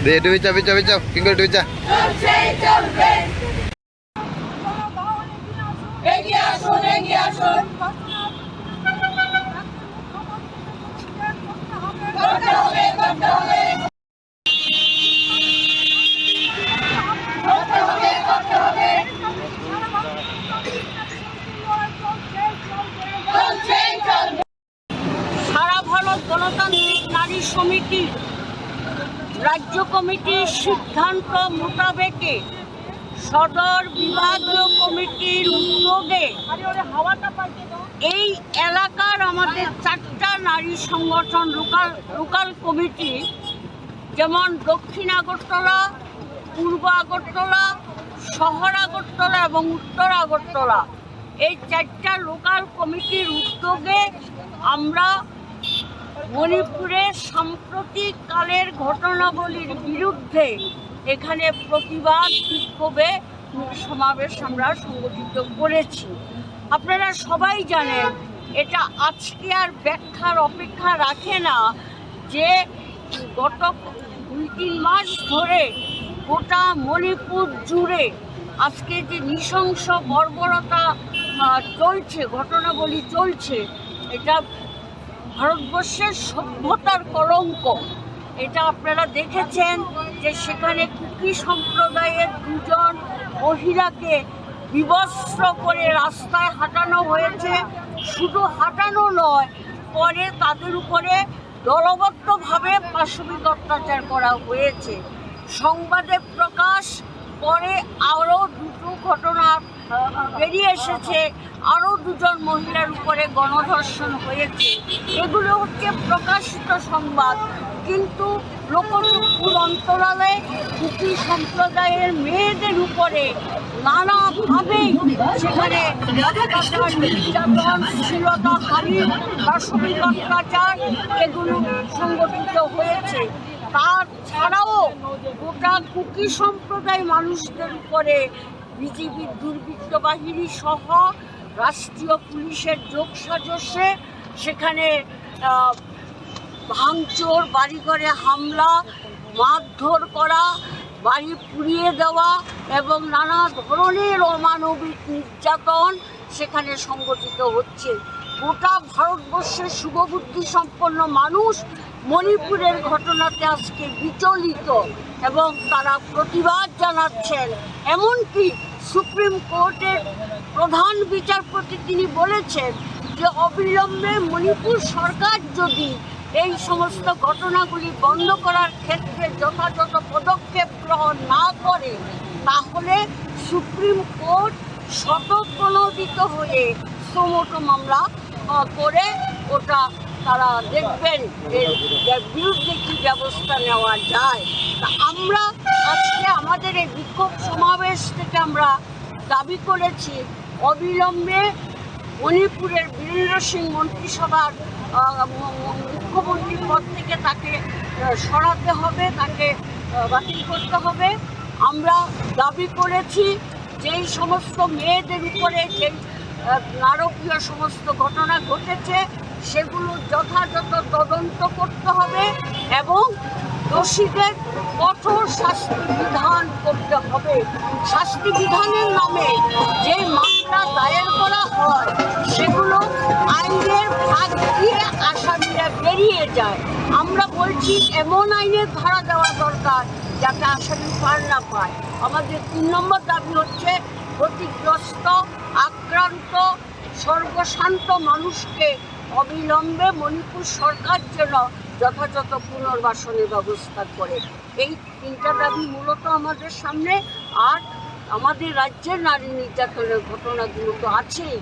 দে ডুবিচা বিচা বিচা কি করে ডুবিচা এগিয়ে আসুন এগিয়ে আসুন করতে হবে করতে হবে করতে হবে করতে হবে সারা ভারত গণতান্ত্রিক নারী সমিতি রাজ্য কমিটির সিদ্ধান্ত মোতাবেকে সদর বিভাগীয় কমিটির উদ্যোগে এই এলাকার আমাদের 4টা নারী সংগঠন লোকাল কমিটি, যেমন দক্ষিণ আগরতলা, পূর্ব আগরতলা, শহর আগরতলা এবং উত্তর আগরতলা, এই 4টা লোকাল কমিটির উদ্যোগে আমরা মণিপুরের সাম্প্রতিক কালের ঘটনাবলীর বিরুদ্ধে এখানে প্রতিবাদ বিক্ষোভে সমাবেশ আমরা সংগঠিত করেছি। আপনারা সবাই জানেন, এটা আজকে আর ব্যাখ্যার অপেক্ষা রাখে না যে গত 2-3 মাস ধরে গোটা মণিপুর জুড়ে আজকে যে নৃশংস বর্বরতা চলছে, ঘটনাবলী চলছে, এটা ভারতবর্ষের সভ্যতার কলঙ্ক। এটা আপনারা দেখেছেন যে সেখানে কুকি সম্প্রদায়ের 2জন মহিলাকে বিবস্ত্র করে রাস্তায় হাঁটানো হয়েছে। শুধু হাঁটানো নয়, পরে তাদের উপরে দলবদ্ধভাবে পাশবিক অত্যাচার করা হয়েছে। সংবাদে প্রকাশ পরে আরও 2টো ঘটনা বেরিয়ে এসেছে, আরও 2জন মহিলার উপরে গণধর্ষণ হয়েছে। এগুলো হচ্ছে প্রকাশিত সংবাদ, কিন্তু লোকচক্ষুর অন্তরালে কুকি সম্প্রদায়ের মেয়েদের উপরে নানাভাবেই সেখানে অত্যাচার, নির্যাতন, শ্লীলতাহানি, পাশবিক অত্যাচার এগুলো সংগঠিত হয়েছে। তাছাড়াও গোটা কুকি সম্প্রদায় মানুষদের উপরে বিজিবির দুর্বৃত্ত বাহিনী সহ রাষ্ট্রীয় পুলিশের যোগসাজশে সেখানে ভাঙচুর, বাড়িঘরে হামলা, মারধর করা, বাড়ি পুড়িয়ে দেওয়া এবং নানা ধরনের অমানবিক নির্যাতন সেখানে সংগঠিত হচ্ছে। গোটা ভারতবর্ষের শুভবুদ্ধি সম্পন্ন মানুষ মণিপুরের ঘটনাতে আজকে বিচলিত এবং তারা প্রতিবাদ জানাচ্ছেন। এমনকি সুপ্রিম কোর্টের প্রধান বিচারপতি তিনি বলেছেন যে অবিলম্বে মণিপুর সরকার যদি এই সমস্ত ঘটনাগুলি বন্ধ করার ক্ষেত্রে যথাযথ পদক্ষেপ গ্রহণ না করে, তাহলে সুপ্রিম কোর্ট স্বতঃপ্রণোদিত হয়ে সুমোটো মামলা করে ওটা তারা দেখবেন এর বিরুদ্ধে কী ব্যবস্থা নেওয়া যায়। তা আমরা আজকে আমাদের এই বিক্ষোভ সমাবেশ থেকে আমরা দাবি করেছি অবিলম্বে মণিপুরের বীরেন্দ্র সিং মন্ত্রিসভার মুখ্যমন্ত্রীর পদ থেকে তাকে সরাতে হবে, তাকে বাতিল করতে হবে। আমরা দাবি করেছি যেই সমস্ত মেয়েদের উপরে যেই নারকীয় সমস্ত ঘটনা ঘটেছে সেগুলো যথাযথ তদন্ত করতে হবে এবং দোষীদের কঠোর শাস্তি বিধান করতে হবে। শাস্তি বিধানের নামে যে মামলা দায়ের করা হয় সেগুলো আইনের ভাগ দিয়ে আসামিরা বেরিয়ে যায়। আমরা বলছি এমন আইনের ধারা দেওয়া দরকার যাতে আসামি পার না পায়। আমাদের 3 নম্বর দাবি হচ্ছে ক্ষতিগ্রস্ত, আক্রান্ত, সর্বশান্ত মানুষকে অবিলম্বে মণিপুর সরকার যেন যথাযথ পুনর্বাসনের ব্যবস্থা করে। এই তিনটা দাবি মূলত আমাদের সামনে। আর আমাদের রাজ্যের নারী নির্যাতনের ঘটনাগুলো তো আছেই,